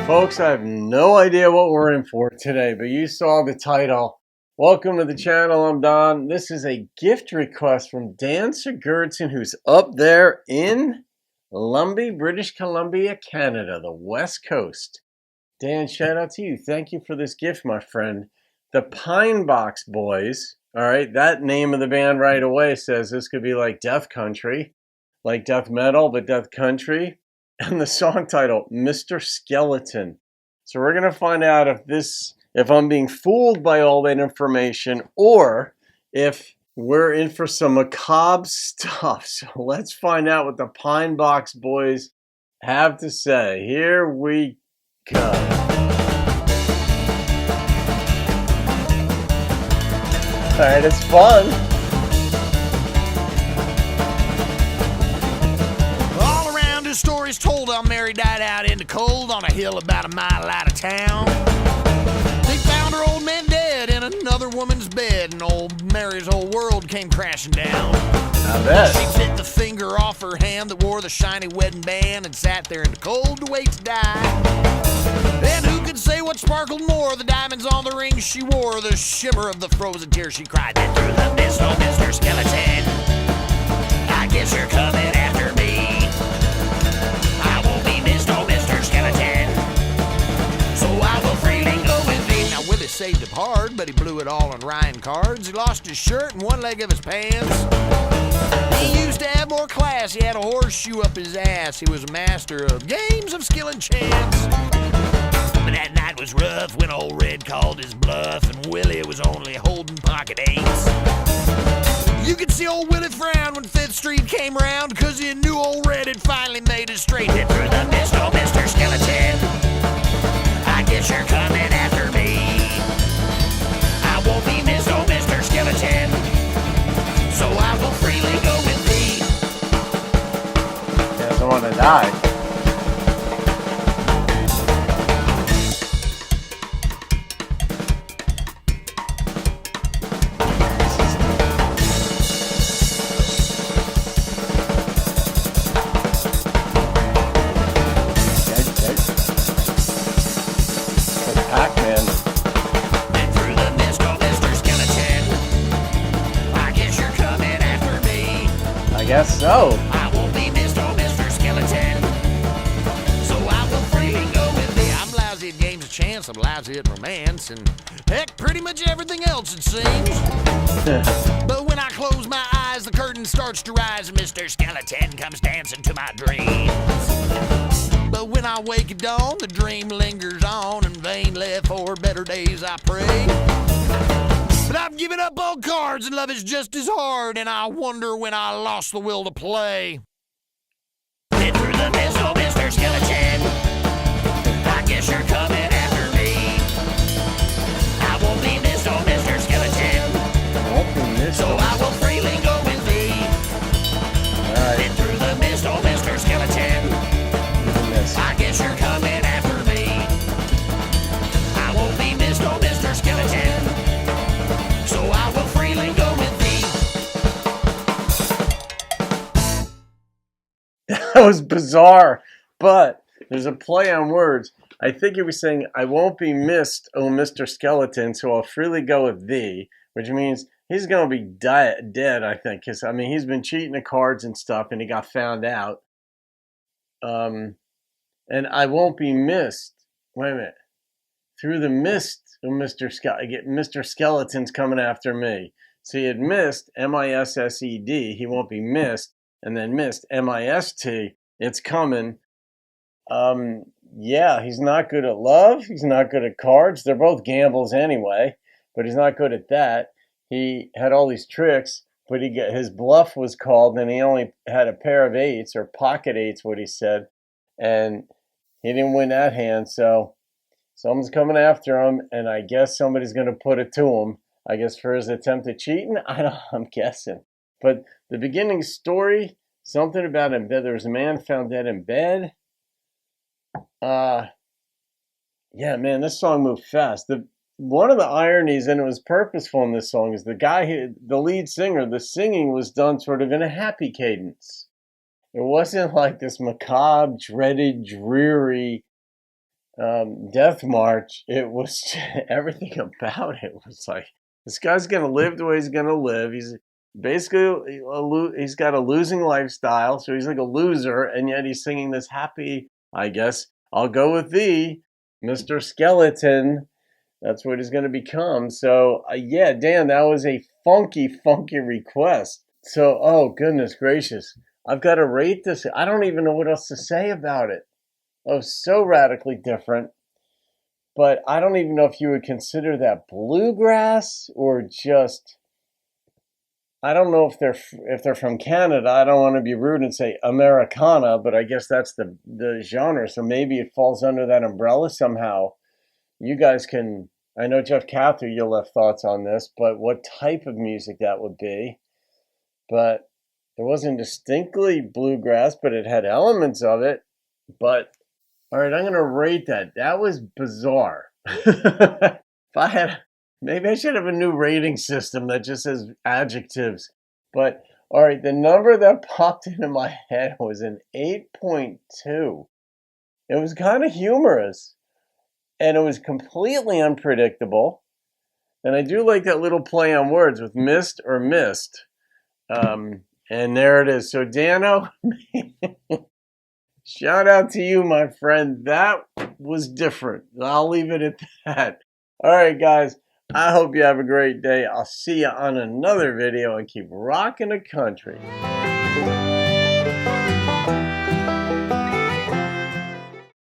Folks, I have no idea what we're in for today, but you saw the title. Welcome to the channel. I'm Don. This is a gift request from Dan Sigurdson, who's up there in Lumbee, British Columbia, Canada, the West Coast. Dan, shout out to you. Thank you for this gift, my friend. The Pine Box Boys. All right, that name of the band right away says this could be like Death Country, like death metal, but Death Country. And the song title, Mr. Skeleton. So we're going to find out if I'm being fooled by all that information or if we're in for some macabre stuff. So let's find out what the Pine Box Boys have to say. Here we go. All right, it's fun. Stories told how Mary died out in the cold on a hill about a mile out of town. They found her old man dead in another woman's bed, and old Mary's whole world came crashing down. I bet. She bit the finger off her hand that wore the shiny wedding band and sat there in the cold to wait to die. And who could say what sparkled more, the diamonds on the ring she wore, the shimmer of the frozen tears she cried, then through the mist, oh Mr. Skeleton, I guess you're coming after me. Willie saved him hard, but he blew it all on Ryan cards. He lost his shirt and one leg of his pants. He used to have more class. He had a horseshoe up his ass. He was a master of games of skill and chance. But that night was rough when old Red called his bluff and Willie was only holding pocket eights. You could see old Willie frown when 5th Street came around, cause he knew old Red had finally made it straight. Hit through the mist, oh Mr. Skeleton, I guess you're coming after me. I won't be missed, oh Mr. Skeleton, so I will freely go with thee. He doesn't want to die. I guess so. I won't be missed, oh Mr. Skeleton, so I will freely go with thee. I'm lousy at games of chance, I'm lousy at romance, and heck, pretty much everything else it seems. But when I close my eyes, the curtain starts to rise, and Mr. Skeleton comes dancing to my dreams. But when I wake at dawn, the dream lingers on, and vainly for better days I pray. But I've given up all cards and love is just as hard, and I wonder when I lost the will to play. Hit through the mist, oh Mr. Skeleton, I guess you're coming after me. I won't be missed, oh Mr. Skeleton, so I will freely go with thee. Right. Hit through the mist, oh Mr. Skeleton, I guess you're coming after me. I won't be missed, oh Mr. Skeleton, so I will freely go with thee. That was bizarre, but there's a play on words. I think he was saying, I won't be missed, oh Mr. Skeleton, so I'll freely go with thee, which means he's going to be dead, I think. Because, I mean, he's been cheating the cards and stuff, and he got found out. And I won't be missed. Wait a minute. Through the mist, oh Mr. Skeleton's coming after me. So he had missed, M-I-S-S-E-D. He won't be missed. And then missed, M-I-S-T. It's coming. Yeah, he's not good at love. He's not good at cards. They're both gambles anyway, but he's not good at that. He had all these tricks, but his bluff was called, and he only had a pair of eights, or pocket eights, what he said. And he didn't win that hand, so someone's coming after him, and I guess somebody's going to put it to him. I guess for his attempt at cheating? I'm guessing. But the beginning story, something about in bed. There was a man found dead in bed. Yeah, man, this song moved fast. One of the ironies, and it was purposeful in this song, is the lead singer, the singing was done sort of in a happy cadence. It wasn't like this macabre, dreaded, dreary Death March, it was everything about it was like, this guy's gonna live the way he's gonna live. He's basically he's got a losing lifestyle, so he's like a loser, and yet he's singing this happy, I guess, I'll go with thee, Mr. Skeleton. That's what he's gonna become. So yeah, Dan, that was a funky request. So, oh goodness gracious, I've got to rate this. I don't even know what else to say about it. Oh, so radically different. But I don't even know if you would consider that bluegrass or just. I don't know if they're from Canada. I don't want to be rude and say Americana, but I guess that's the genre. So maybe it falls under that umbrella somehow. You guys can. I know Jeff Cather, you'll have thoughts on this, but what type of music that would be? But it wasn't distinctly bluegrass, but it had elements of it. But all right, I'm going to rate that. That was bizarre. If I had, maybe I should have a new rating system that just says adjectives. But all right, the number that popped into my head was an 8.2. It was kind of humorous, and it was completely unpredictable. And I do like that little play on words with missed or missed. And there it is. So Dano, shout out to you, my friend. That was different. I'll leave it at that. All right, guys. I hope you have a great day. I'll see you on another video and keep rocking the country.